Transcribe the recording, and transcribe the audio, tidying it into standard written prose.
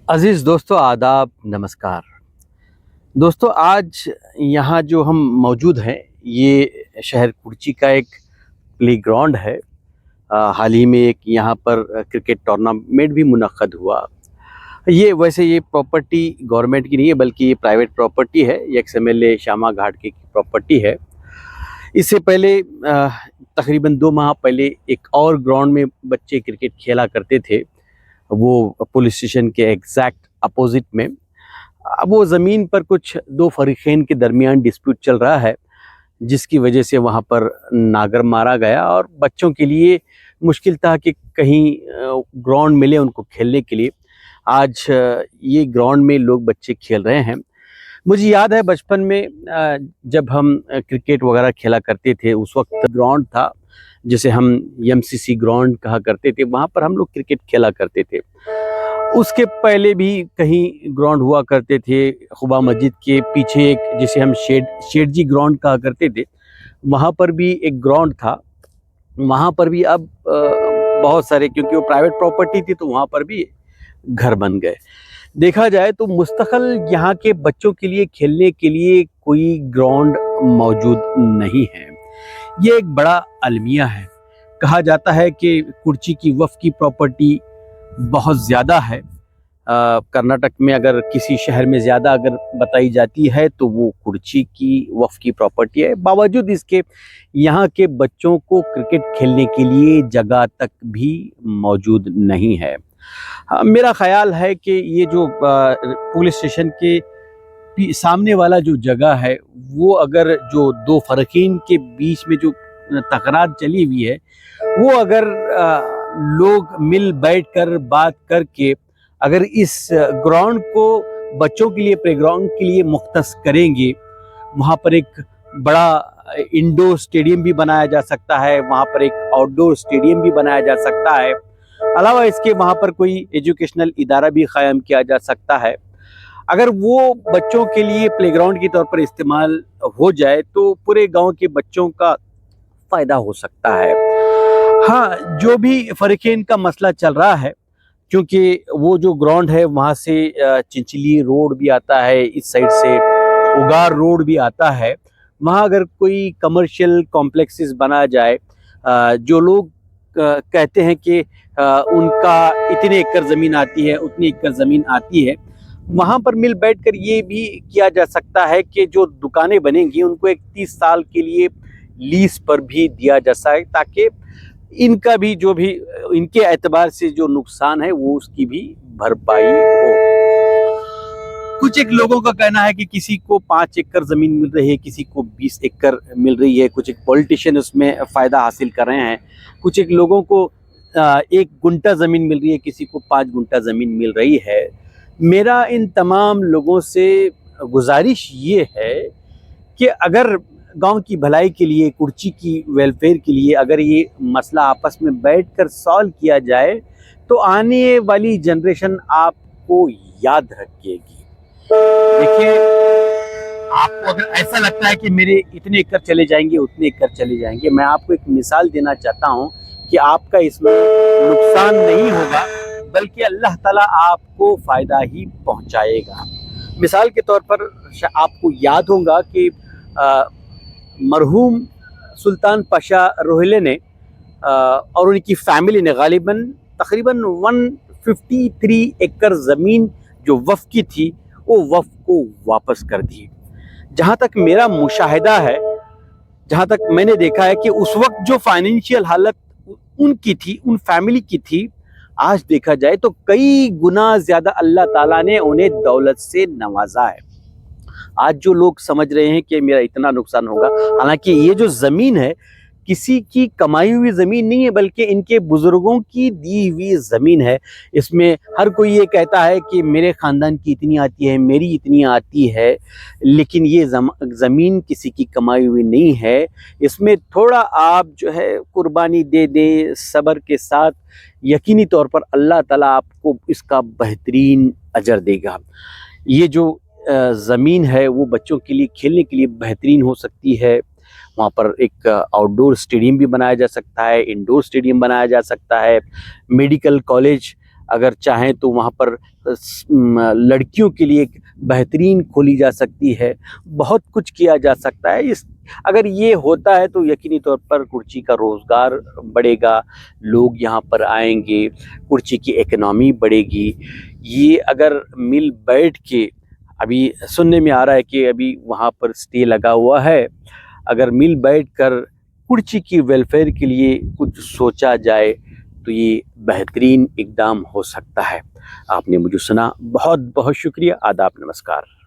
अजीज़ दोस्तों, आदाब, नमस्कार। दोस्तों, आज यहाँ जो हम मौजूद हैं, ये शहर कुर्ची का एक प्ले ग्राउंड है। हाल ही में एक यहाँ पर क्रिकेट टूर्नामेंट भी मुनक्कद हुआ। ये प्रॉपर्टी गवर्नमेंट की नहीं है, बल्कि ये प्राइवेट प्रॉपर्टी है। ये XMLA श्यामा घाट की प्रॉपर्टी है। इससे पहले तकरीबन 2 माह पहले एक और ग्राउंड में बच्चे क्रिकेट खेला करते थे, वो पुलिस स्टेशन के एग्जैक्ट अपोजिट में। अब वो ज़मीन पर कुछ 2 फरीक़ैन के दरमियान डिस्प्यूट चल रहा है, जिसकी वजह से वहाँ पर नागर मारा गया और बच्चों के लिए मुश्किल था कि कहीं ग्राउंड मिले उनको खेलने के लिए। आज ये ग्राउंड में लोग बच्चे खेल रहे हैं। मुझे याद है बचपन में जब हम क्रिकेट वगैरह खेला करते थे, उस वक्त ग्राउंड था जिसे हम MCC ग्राउंड कहा करते थे, वहाँ पर हम लोग क्रिकेट खेला करते थे। उसके पहले भी कहीं ग्राउंड हुआ करते थे। खुबा मस्जिद के पीछे एक, जिसे हम शेरजी ग्राउंड कहा करते थे, वहाँ पर भी एक ग्राउंड था। वहाँ पर भी अब बहुत सारे, क्योंकि वो प्राइवेट प्रॉपर्टी थी, तो वहाँ पर भी घर बन गए। देखा जाए तो मुस्तकिल यहाँ के बच्चों के लिए खेलने के लिए कोई ग्राउंड मौजूद नहीं है। ये एक बड़ा अलमिया है। कहा जाता है कि कुर्ची की वफ़ की प्रॉपर्टी बहुत ज़्यादा है। कर्नाटक में अगर किसी शहर में ज़्यादा अगर बताई जाती है तो वो कुर्ची की वफ़ की प्रॉपर्टी है। बावजूद इसके यहाँ के बच्चों को क्रिकेट खेलने के लिए जगह तक भी मौजूद नहीं है। मेरा ख़याल है कि ये जो पुलिस स्टेशन के सामने वाला जो जगह है, वो अगर जो 2 फरीक़ैन के बीच में जो तकरार चली हुई है, वो अगर लोग मिल बैठ कर बात करके अगर इस ग्राउंड को बच्चों के लिए, प्ले ग्राउंड के लिए मुख्तस करेंगे, वहाँ पर एक बड़ा इंडोर स्टेडियम भी बनाया जा सकता है, वहाँ पर एक आउटडोर स्टेडियम भी बनाया जा सकता है। अलावा इसके वहाँ पर कोई एजुकेशनल इदारा भी क़ायम किया जा सकता है। अगर वो बच्चों के लिए प्लेग्राउंड के तौर पर इस्तेमाल हो जाए तो पूरे गांव के बच्चों का फ़ायदा हो सकता है। हाँ, जो भी फरीक़ैन का मसला चल रहा है, क्योंकि वो जो ग्राउंड है वहाँ से चिंचली रोड भी आता है, इस साइड से उगार रोड भी आता है। वहाँ अगर कोई कमर्शियल कॉम्प्लेक्सेस बना जाए, जो लोग कहते हैं कि उनका इतने एकड़ ज़मीन आती है, उतनी एकड़ ज़मीन आती है, वहाँ पर मिल बैठकर ये भी किया जा सकता है कि जो दुकानें बनेंगी उनको एक 30 साल के लिए लीज पर भी दिया जा सके, ताकि इनका भी जो भी इनके एतबार से जो नुकसान है वो उसकी भी भरपाई हो। कुछ एक लोगों का कहना है कि किसी को 5 एकड़ ज़मीन मिल रही है, किसी को 20 एकड़ मिल रही है, कुछ एक पॉलिटिशियन उसमें फ़ायदा हासिल कर रहे हैं, कुछ एक लोगों को 1 गुंठा ज़मीन मिल रही है, किसी को 5 गुंठा ज़मीन मिल रही है। मेरा इन तमाम लोगों से गुजारिश ये है कि अगर गांव की भलाई के लिए, कुर्ची की वेलफेयर के लिए अगर ये मसला आपस में बैठकर सॉल्व किया जाए तो आने वाली जनरेशन आपको याद रखेगी। देखिए, आपको अगर ऐसा लगता है कि मेरे इतने एकड़ चले जाएंगे, उतने एकड़ चले जाएंगे, मैं आपको एक मिसाल देना चाहता हूँ कि आपका इसमें नुकसान नहीं होगा, बल्कि अल्लाह ताला आपको फ़ायदा ही पहुँचाएगा। मिसाल के तौर पर आपको याद होगा कि मरहूम सुल्तान पाशा रोहिले ने और उनकी फ़ैमिली ने गालिबन तकरीबन 153 एकड़ ज़मीन जो वफ़ की थी, वो वफ़ को वापस कर दी। जहाँ तक मेरा मुशाहिदा है, जहाँ तक मैंने देखा है कि उस वक्त जो फाइनेंशियल हालत उनकी थी, उन फैमिली की थी, आज देखा जाए तो कई गुना ज़्यादा अल्लाह ताला ने उन्हें दौलत से नवाजा है। आज जो लोग समझ रहे हैं कि मेरा इतना नुकसान होगा, हालांकि ये जो ज़मीन है किसी की कमाई हुई ज़मीन नहीं है, बल्कि इनके बुज़ुर्गों की दी हुई ज़मीन है। इसमें हर कोई ये कहता है कि मेरे ख़ानदान की इतनी आती है, मेरी इतनी आती है, लेकिन ये ज़मीन किसी की कमाई हुई नहीं है। इसमें थोड़ा आप जो है कुर्बानी दे दें सब्र के साथ, यकीनी तौर पर अल्लाह ताला आपको इसका बेहतरीन अजर देगा। ये जो ज़मीन है वो बच्चों के लिए खेलने के लिए बेहतरीन हो सकती है। वहाँ पर एक आउटडोर स्टेडियम भी बनाया जा सकता है, इंडोर स्टेडियम बनाया जा सकता है, मेडिकल कॉलेज اگر چاہیں تو وہاں پر لڑکیوں کے لیے ایک بہترین کھولی جا سکتی ہے، بہت کچھ کیا جا سکتا ہے۔ اگر یہ ہوتا ہے تو یقینی طور پر کرچی کا روزگار بڑھے گا، لوگ یہاں پر آئیں گے، کرچی کی اکنامی بڑھے گی۔ یہ اگر مل بیٹھ کے، ابھی سننے میں آ رہا ہے کہ ابھی وہاں پر سٹے لگا ہوا ہے، اگر مل بیٹھ کر کرچی کی ویلفیئر کے لیے کچھ سوچا جائے تو یہ بہترین اقدام ہو سکتا ہے۔ آپ نے مجھے سنا، بہت بہت شکریہ۔ آداب، نمسکار۔